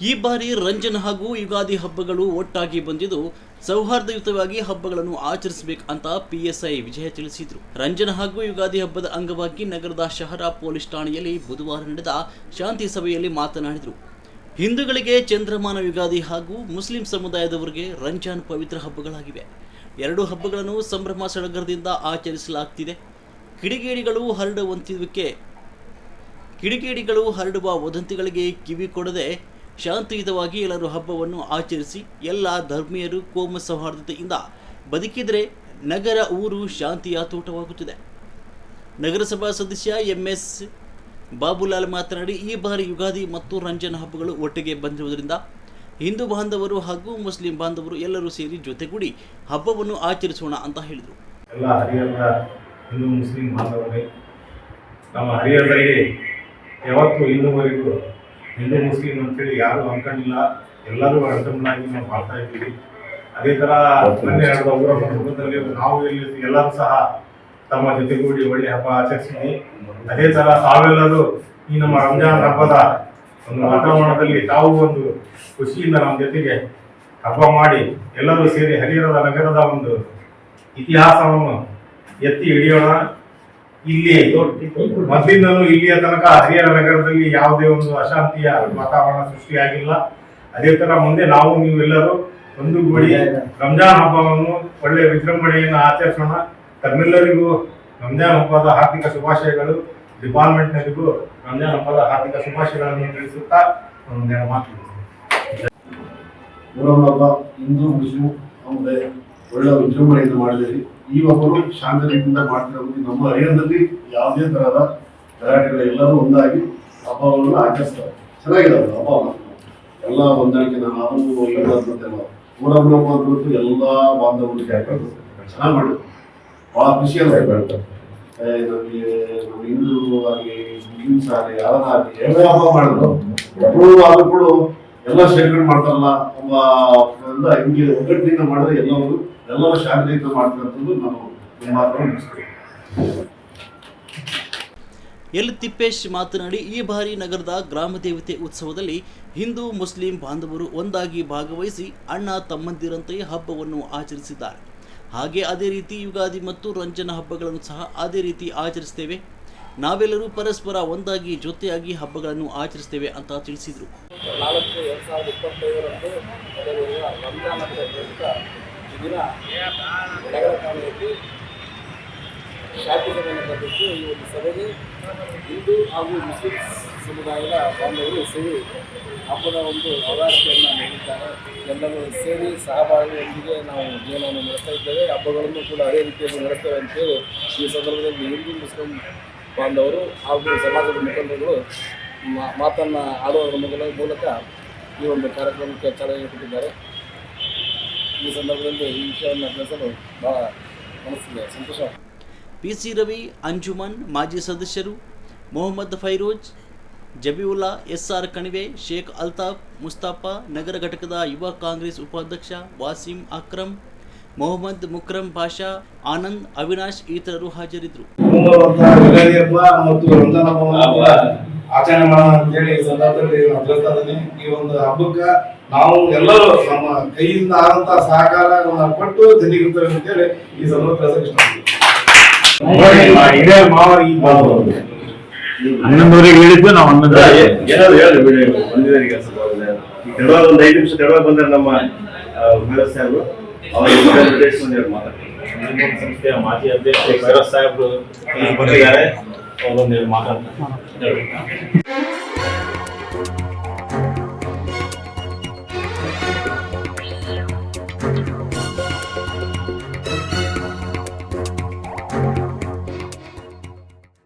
ಈ ಬಾರಿ ರಂಜಾನ್ ಹಾಗೂ ಯುಗಾದಿ ಹಬ್ಬಗಳು ಒಟ್ಟಾಗಿ ಬಂದಿದ್ದು ಸೌಹಾರ್ದಯುತವಾಗಿ ಹಬ್ಬಗಳನ್ನು ಆಚರಿಸಬೇಕು ಅಂತ ಪಿಎಸ್ಐ ವಿಜಯ ತಿಳಿಸಿದರು. ರಂಜಾನ್ ಹಾಗೂ ಯುಗಾದಿ ಹಬ್ಬದ ಅಂಗವಾಗಿ ನಗರದ ಶಹರ ಪೊಲೀಸ್ ಠಾಣೆಯಲ್ಲಿ ಬುಧವಾರ ನಡೆದ ಶಾಂತಿ ಸಭೆಯಲ್ಲಿ ಮಾತನಾಡಿದರು. ಹಿಂದೂಗಳಿಗೆ ಚಂದ್ರಮಾನ ಯುಗಾದಿ ಹಾಗೂ ಮುಸ್ಲಿಂ ಸಮುದಾಯದವರಿಗೆ ರಂಜಾನ್ ಪವಿತ್ರ ಹಬ್ಬಗಳಾಗಿವೆ. ಎರಡು ಹಬ್ಬಗಳನ್ನು ಸಂಭ್ರಮ ಸಡಗರದಿಂದ ಆಚರಿಸಲಾಗುತ್ತಿದೆ. ಕಿಡಿಗೇಡಿಗಳು ಹರಡುವ ವದಂತಿಗಳಿಗೆ ಕಿವಿ ಕೊಡದೆ ಶಾಂತಿಯುತವಾಗಿ ಎಲ್ಲರೂ ಹಬ್ಬವನ್ನು ಆಚರಿಸಿ ಎಲ್ಲ ಧರ್ಮೀಯರು ಕೋಮು ಸೌಹಾರ್ದತೆಯಿಂದ ಬದುಕಿದರೆ ನಗರ ಊರು ಶಾಂತಿಯ ತೋಟವಾಗುತ್ತದೆ. ನಗರಸಭಾ ಸದಸ್ಯ MS ಬಾಬುಲಾಲ್ ಮಾತನಾಡಿ, ಈ ಬಾರಿ ಯುಗಾದಿ ಮತ್ತು ರಂಜಾನ್ ಹಬ್ಬಗಳು ಒಟ್ಟಿಗೆ ಬಂದಿರುವುದರಿಂದ ಹಿಂದೂ ಬಾಂಧವರು ಹಾಗೂ ಮುಸ್ಲಿಂ ಬಾಂಧವರು ಎಲ್ಲರೂ ಸೇರಿ ಜೊತೆಗೂಡಿ ಹಬ್ಬವನ್ನು ಆಚರಿಸೋಣ ಅಂತ ಹೇಳಿದರು. ಎಲ್ಲ ಹರಿಹರದ ಹಿಂದೂ ಮುಸ್ಲಿಂ ಬಾಂಧವರೇ, ನಮ್ಮ ಹರಿಹರದಲ್ಲಿ ಯಾವತ್ತೂ ಇನ್ನೂವರೆಗೂ ಹಿಂದೂ ಮುಸ್ಲಿಂ ಅಂತೇಳಿ ಯಾರೂ ಅಂದ್ಕೊಂಡಿಲ್ಲ. ಎಲ್ಲರೂ ಅರ್ಥಮನ್ನಾಗಿ ನಾವು ಮಾಡ್ತಾ ಇದ್ದೀವಿ. ಅದೇ ಥರ ಮೊನ್ನೆ ನಡೆದ ಊರ ಹಬ್ಬದಲ್ಲಿ ನಾವು ಇಲ್ಲಿ ಎಲ್ಲರೂ ಸಹ ತಮ್ಮ ಜೊತೆಗೂಡಿ ಒಳ್ಳೆ ಹಬ್ಬ ಆಚರಿಸಿದ್ವಿ. ಅದೇ ಥರ ತಾವೆಲ್ಲರೂ ಈ ನಮ್ಮ ರಂಜಾನ್ ಹಬ್ಬದ ಒಂದು ವಾತಾವರಣದಲ್ಲಿ ತಾವು ಒಂದು ಖುಷಿಯಿಂದ ನಮ್ಮ ಜೊತೆಗೆ ಹಬ್ಬ ಮಾಡಿ ಎಲ್ಲರೂ ಸೇರಿ ಹರಿಹರದ ನಗರದ ಒಂದು ಇತಿಹಾಸವನ್ನು ಎತ್ತಿ ಹಿಡಿಯೋಣ. ಇಲ್ಲಿ ಮೊದಲಿಂದಲೂ ಇಲ್ಲಿಯ ತನಕ ಹರಿಹರ ನಗರದಲ್ಲಿ ಯಾವುದೇ ಒಂದು ಅಶಾಂತಿಯ ವಾತಾವರಣ ಸೃಷ್ಟಿಯಾಗಿಲ್ಲ. ಅದೇ ತರ ಮುಂದೆ ನಾವು ನೀವೆಲ್ಲರೂ ಒಂದುಗೂಡಿ ರಂಜಾನ್ ಹಬ್ಬವನ್ನು ಒಳ್ಳೆಯ ವಿಜೃಂಭಣೆಯನ್ನು ಆಚರಿಸೋಣ. ತಮ್ಮೆಲ್ಲರಿಗೂ ರಂಜಾನ್ ಹಬ್ಬದ ಹಾರ್ದಿಕ ಶುಭಾಶಯಗಳು. ಡಿಪಾರ್ಟ್ಮೆಂಟ್ನರಿಗೂ ರಂಜಾನ್ ಹಬ್ಬದ ಹಾರ್ದಿಕ ಶುಭಾಶಯಗಳನ್ನು ತಿಳಿಸುತ್ತಾ ಒಂದೆರಡು ಮಾತು. ಹಬ್ಬ ಹಿಂದೂ ಮುಸ್ಲಿಂ ಸಮುದಾಯ ಒಳ್ಳೆಯ ವಿಜೃಂಭಣೆಯಿಂದ ಮಾಡಿದ್ದೀರಿ. ಈ ಹಬ್ಬರು ಶಾಂತಿಯಿಂದ ಮಾಡ್ತಿರೋದು. ನಮ್ಮ ಹರಿಹರದಲ್ಲಿ ಯಾವುದೇ ತರಹದ ಗಲಾಟೆಗಳು ಎಲ್ಲರೂ ಒಂದಾಗಿ ಹಬ್ಬವನ್ನು ಆಚರಿಸ್ತಾರೆ. ಚೆನ್ನಾಗಿದ್ದಾವೆ ಹಬ್ಬ ಎಲ್ಲ ಹೊಂದಾಣಿಕೆ. ನಾನು ಅದನ್ನು ಇಲ್ಲದಂತೆಲ್ಲ ಊರಬ್ಬ ಎಲ್ಲ ಬಾಂಧವರು ಚೆನ್ನಾಗಿ ಮಾಡಿದ್ರು. ಭಾಳ ಖುಷಿಯನ್ನು ಹೇಳ್ತಾರೆ. ನಮಗೆ ನಮ್ಮ ಹಿಂದೂ ಆಗಲಿ ಮುಸ್ಲಿಮ್ಸ್ ಆಗಲಿ ಯಾರಾಗಲಿ ಎಲ್ಲ ಹಬ್ಬ ಮಾಡಿದ್ರು ಆದ್ರೂ ಕೂಡ ಎಲ್ಲ ಶೇಖರಣೆ ಮಾಡ್ತಾರಲ್ಲ ಒಬ್ಬ ಹಿಂಗೆ ಒಗ್ಗಟ್ಟಿನಿಂದ ಮಾಡಿದ್ರೆ ಎಲ್ಲರೂ ಶಾಂತಿಯಿಂದ ಮಾಡ್ತಕ್ಕಂಥದ್ದು ನಾವು ಎಲ್ ತಿಪ್ಪೇಶ್ ಮಾತನಾಡಿ, ಈ ಬಾರಿ ನಗರದ ಗ್ರಾಮ ದೇವತೆ ಉತ್ಸವದಲ್ಲಿ ಹಿಂದೂ ಮುಸ್ಲಿಂ ಬಾಂಧವರು ಒಂದಾಗಿ ಭಾಗವಹಿಸಿ ಅಣ್ಣ ತಮ್ಮಂದಿರಂತೆ ಹಬ್ಬವನ್ನು ಆಚರಿಸಿದ್ದಾರೆ. ಹಾಗೆ ಅದೇ ರೀತಿ ಯುಗಾದಿ ಮತ್ತು ರಂಜಾನ್ ಹಬ್ಬಗಳನ್ನು ಸಹ ಅದೇ ರೀತಿ ಆಚರಿಸುತ್ತೇವೆ. ನಾವೆಲ್ಲರೂ ಪರಸ್ಪರ ಒಂದಾಗಿ ಜೊತೆಯಾಗಿ ಹಬ್ಬಗಳನ್ನು ಆಚರಿಸುತ್ತೇವೆ ಅಂತ ತಿಳಿಸಿದರು. 4/2025 ರಂಜಾನ್ ಹಬ್ಬದ ಪ್ರಯುಕ್ತ ಈ ದಿನ ನಗರ ಠಾಣೆಯಲ್ಲಿ ಶಾಂತಿ ಸಭೆಯನ್ನು ಕರೆದಿದ್ದು, ಈ ಒಂದು ಸಭೆಗೆ ಹಿಂದೂ ಹಾಗೂ ಮುಸ್ಲಿಂ ಸಮುದಾಯದ ಬಾಂಧವರು ಸೇರಿ ಹಬ್ಬದ ಒಂದು ಅವಕಾಶವನ್ನು ನೀಡಿದ್ದಾರೆ. ಎಲ್ಲರೂ ಸೇರಿ ಸಹಭಾಗಿಯೊಂದಿಗೆ ನಾವು ಜೀವನವನ್ನು ನಡೆಸ್ತಾ ಇದ್ದೇವೆ. ಹಬ್ಬಗಳನ್ನು ಕೂಡ ಅದೇ ರೀತಿಯಲ್ಲಿ ನಡೆಸ್ತೇವೆ ಅಂತೇಳಿ ಈ ಸಂದರ್ಭದಲ್ಲಿ ಹಿಂದೂ ಮುಸ್ಲಿಂ ಬಾಂಧವರು ಹಾಗೂ ಸಮಾಜದ ಮುಖಂಡರುಗಳು ಮಾತನ್ನು ಆಡುವುದರ ಮೂಲಕ ಈ ಒಂದು ಕಾರ್ಯಕ್ರಮಕ್ಕೆ ಚಾಲನೆ ಕೊಟ್ಟಿದ್ದಾರೆ. ಈ ಸಂದರ್ಭದಲ್ಲಿ ಈ ವಿಷಯವನ್ನು ತಿಳಿಸಲು ಬಹಳ ಮನಸ್ಸಿಗೆ ಸಂತೋಷ. PC ರವಿ, ಅಂಜುಮನ್, ಮಾಜಿ ಸದಸ್ಯರು ಮೊಹಮ್ಮದ್ ಫೈರೋಜ್, ಜಬೀವುಲ್ಲಾ, SR ಕಣಿವೆ, ಶೇಖ್ ಅಲ್ತಾಫ್, ಮುಸ್ತಫಾ, ನಗರ ಘಟಕದ ಯುವ ಕಾಂಗ್ರೆಸ್ ಉಪಾಧ್ಯಕ್ಷ ವಾಸಿಂ ಅಕ್ರಮ್, ಮೊಹಮ್ಮದ್ ಮುಕ್ರಮ್ ಬಾಷಾ, ಆನಂದ್, ಅವಿನಾಶ್ ಇತರರು ಹಾಜರಿದ್ದರು. ಯುಗಾದಿ ಹಬ್ಬ ಮತ್ತು ರಂಜಾನ್ ಹಬ್ಬ ಆಚರಣೆ ಮಾಡೋಣ ಅಂತೇಳಿ ಈ ಸಂದರ್ಭದಲ್ಲಿ ನಾನು ತಿಳಿಸ್ತಾ ಇದ್ದೀನಿ. ಈ ಒಂದು ಹಬ್ಬಕ್ಕೆ ನಾವು ಎಲ್ಲರೂ ನಮ್ಮ ಕೈಯಿಂದ ಆದಂತ ಸಹಕಾರ ಕೊಟ್ಟು ಜೊತೆಗಿರ್ತೇವೆ ಅಂತೇಳಿ ಈ ಸಂದರ್ಭ ತಿಳಿಸಕ್ಕೆ ಇಷ್ಟಪಡ್ತೀನಿ. 11:00 ಹೇಳಿದ್ದು ನಾವು 11 ಏನಾದ್ರು ಹೇಳಿ ಬಿಡಿ. ಬಂದಿದ್ದರಿಗೆ ತಡವಾಗಿ ಒಂದು 5 ನಿಮಿಷ ತಡವಾಗಿ ಬಂದರೆ ನಮ್ಮ ಫೈರೋಜ್ ಸಾಹೇಬರು ಅವರು ಮಾತಾಡ್ತಾರೆ. ಸಂಸ್ಥೆಯ ಮಾಜಿ ಅಧ್ಯಕ್ಷ ಫೈರೋಜ್ ಸಾಹೇಬರು ಬಂದಿದ್ದಾರೆ. ಅವರೊಂದು ಮಾತಾಡ್ತಾರೆ.